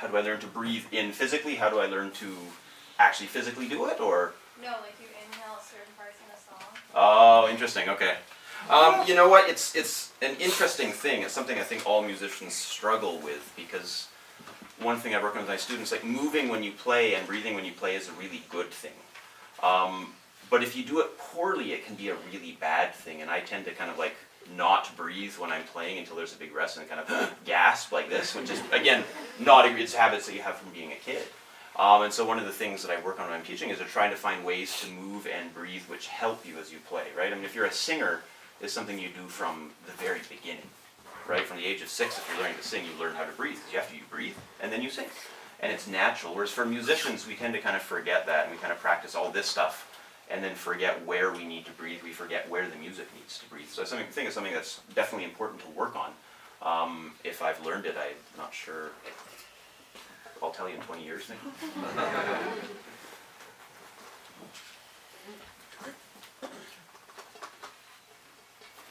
how do I learn to breathe in physically? How do I learn to actually physically do it, or? No, like you inhale at certain parts in a song. Oh, interesting. Okay. You know what? It's an interesting thing. It's something I think all musicians struggle with, because one thing I work on with my students, like moving when you play and breathing when you play is a really good thing. But if you do it poorly, it can be a really bad thing. And I tend to kind of like not breathe when I'm playing until there's a big rest and kind of gasp like this, which is, again, it's habits that you have from being a kid. And so one of the things that I work on when I'm teaching is to try to find ways to move and breathe which help you as you play, right? I mean, if you're a singer, it's something you do from the very beginning, right? From the age of 6, if you're learning to sing, you learn how to breathe. Because after you breathe, and then you sing. And it's natural. Whereas for musicians, we tend to kind of forget that, and we kind of practice all this stuff, and then forget where we need to breathe. We forget where the music needs to breathe. So I think it's something that's definitely important to work on. If I've learned it, I'm not sure. I'll tell you in 20 years, maybe.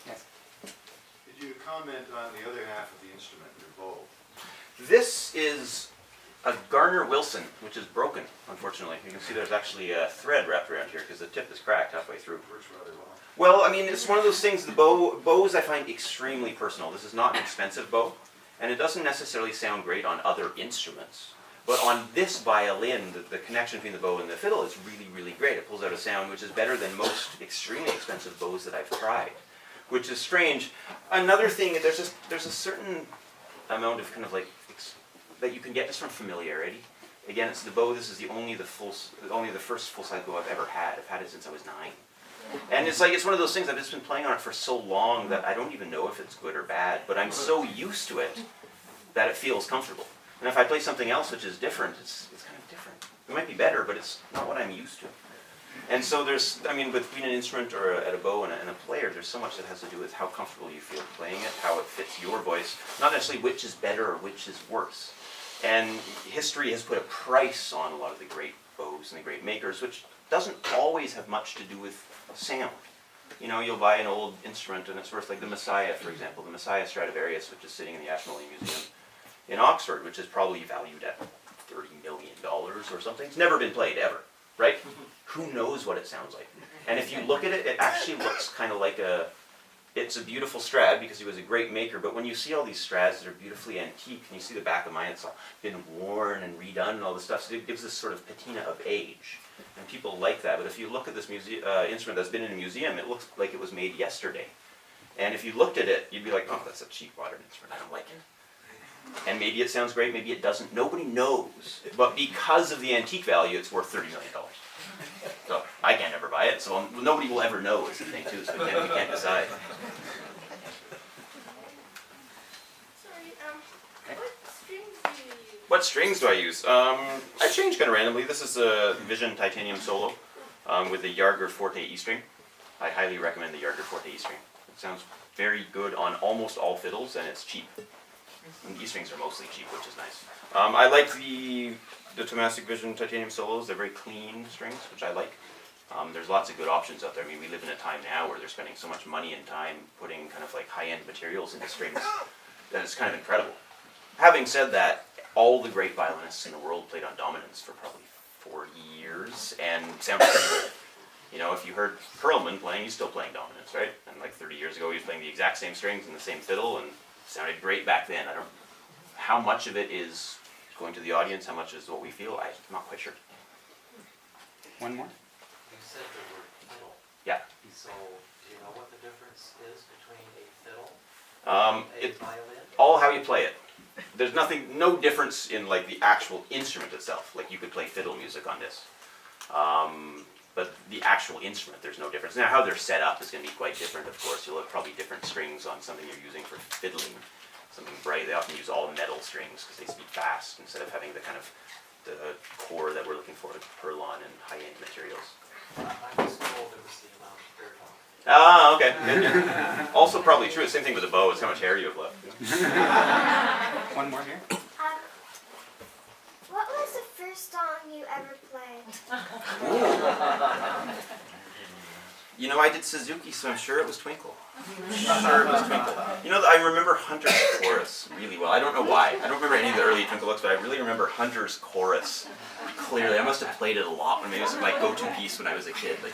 Yes. Could you comment on the other half of the instrument, your bow? This is a Garner Wilson, which is broken, unfortunately. You can see there's actually a thread wrapped around here because the tip is cracked halfway through. Works rather well. Well, I mean, it's one of those things, bows I find extremely personal. This is not an expensive bow, and it doesn't necessarily sound great on other instruments. But on this violin, the connection between the bow and the fiddle is really, really great. It pulls out a sound which is better than most extremely expensive bows that I've tried, which is strange. Another thing, there's a certain amount of kind of like that you can get just from familiarity. Again, it's the bow. This is only the first full-size bow I've ever had. I've had it since I was 9. And it's one of those things, I've just been playing on it for so long that I don't even know if it's good or bad, but I'm so used to it that it feels comfortable. And if I play something else which is different, it's kind of different. It might be better, but it's not what I'm used to. And so between an instrument or a bow and a player, there's so much that has to do with how comfortable you feel playing it, how it fits your voice, not necessarily which is better or which is worse. And history has put a price on a lot of the great bows and the great makers, which doesn't always have much to do with sound. You know, you'll buy an old instrument and it's worth, like the Messiah, for example, the Messiah Stradivarius, which is sitting in the Ashmolean Museum in Oxford, which is probably valued at $30 million or something. It's never been played, ever, right? Who knows what it sounds like? And if you look at it, it actually looks kind of like it's a beautiful Strad because he was a great maker, but when you see all these Strads that are beautifully antique, and you see the back of mine, it's all been worn and redone and all this stuff, so it gives this sort of patina of age. And people like that, but if you look at this instrument that's been in a museum, it looks like it was made yesterday. And if you looked at it, you'd be like, oh, that's a cheap modern instrument, I don't like it. And maybe it sounds great, maybe it doesn't. Nobody knows. But because of the antique value, it's worth $30 million. So I can't ever buy it, so nobody will ever know is the thing too, so we can't decide. Sorry, what strings do you use? What strings do I use? I change kind of randomly. This is a Vision Titanium Solo with the Jaeger Forte E string. I highly recommend the Jaeger Forte E string. It sounds very good on almost all fiddles, and it's cheap. And E strings are mostly cheap, which is nice. I like the Tomasic Vision Titanium Solos. They're very clean strings, which I like. There's lots of good options out there. I mean, we live in a time now where they're spending so much money and time putting kind of like high-end materials into strings that it's kind of incredible. Having said that, all the great violinists in the world played on dominants for probably 40 years and sounded pretty good. You know, if you heard Perlman playing, he's still playing dominants, right? And like 30 years ago, he was playing the exact same strings and the same fiddle, and sounded great back then. I don't know how much of it is going to the audience, how much is what we feel. I'm not quite sure. One more? You said the word fiddle. Yeah. So, do you know what the difference is between a fiddle and a violin? All how you play it. There's no difference in like the actual instrument itself. Like you could play fiddle music on this. But the actual instrument, there's no difference. Now how they're set up is going to be quite different, of course. You'll have probably different strings on something you're using for fiddling. Something bright, they often use all metal strings because they speed fast instead of having the kind of the core that we're looking for, like Perlon and high-end materials. I was told it was the amount of hair talk. Ah, okay. Good. Also probably true. Same thing with a bow. It's how much hair you have left. One more here. What was the first song you ever played? You know, I did Suzuki, so I'm sure it was Twinkle. Sure it was Twinkle. You know, I remember Hunter's chorus really well. I don't know why. I don't remember any of the early Twinkle books, but I really remember Hunter's chorus clearly. I must have played it a lot. Maybe it was my go-to piece when I was a kid. Like,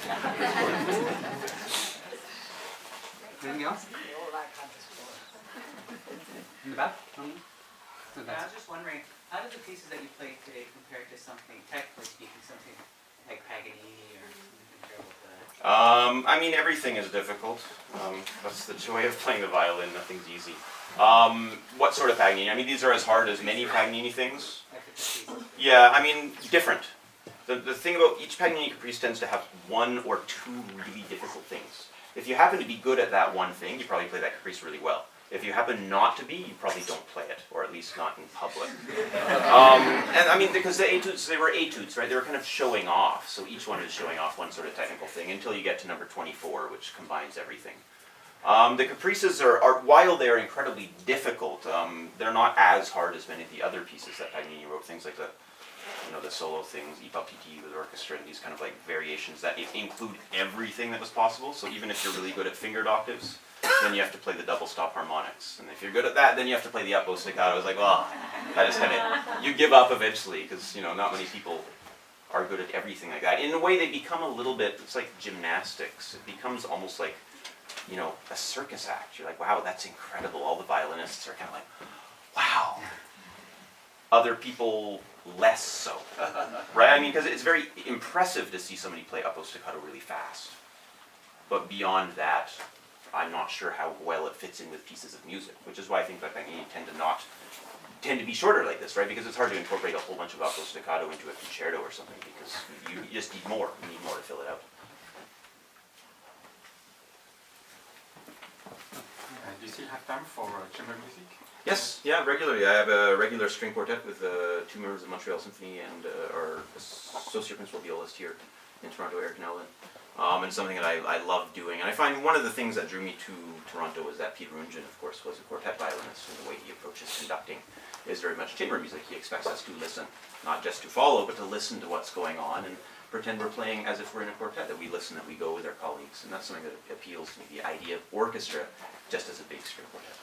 Anything else? In the back? To the I back. was just wondering, how do the pieces that you play today compare to something, technically speaking, something like Paganini or something comparable to that? I mean, everything is difficult. That's the joy of playing the violin. Nothing's easy. What sort of Paganini? I mean, these are as hard as many Paganini things. Like the pieces? Yeah, I mean, different. The thing about each Paganini Caprice tends to have one or two really difficult things. If you happen to be good at that one thing, you probably play that Caprice really well. If you happen not to be, you probably don't play it, or at least not in public. And I mean, because the etudes, they were etudes, right? They were kind of showing off. So each one is showing off one sort of technical thing until you get to number 24, which combines everything. The Caprices are, while they're incredibly difficult, they're not as hard as many of the other pieces that Paganini wrote. Things like the solo things, I Papiti with orchestra, and these kind of like variations that include everything that was possible. So even if you're really good at fingered octaves, then you have to play the double stop harmonics. And if you're good at that, then you have to play the up bow staccato. It's like, well, that is kind of, you give up eventually, because, not many people are good at everything like that. In a way, they become a little bit, it's like gymnastics. It becomes almost like, a circus act. You're like, wow, that's incredible. All the violinists are kind of like, wow. Other people, less so. Right? I mean, because it's very impressive to see somebody play up bow staccato really fast. But beyond that, I'm not sure how well it fits in with pieces of music, which is why I think that Paganini tend to be shorter like this, right? Because it's hard to incorporate a whole bunch of up bow staccato into a concerto or something, because you just need more. You need more to fill it out. Do you still have time for chamber music? Yes, yeah, regularly. I have a regular string quartet with 2 members of Montreal Symphony and our associate principal violist here in Toronto, Eric Nellen. And something that I love doing. And I find one of the things that drew me to Toronto was that Peter Rungen, of course, was a quartet violinist, and the way he approaches conducting is very much chamber music. He expects us to listen, not just to follow, but to listen to what's going on and pretend we're playing as if we're in a quartet, that we listen, that we go with our colleagues. And that's something that appeals to me, the idea of orchestra just as a big string quartet.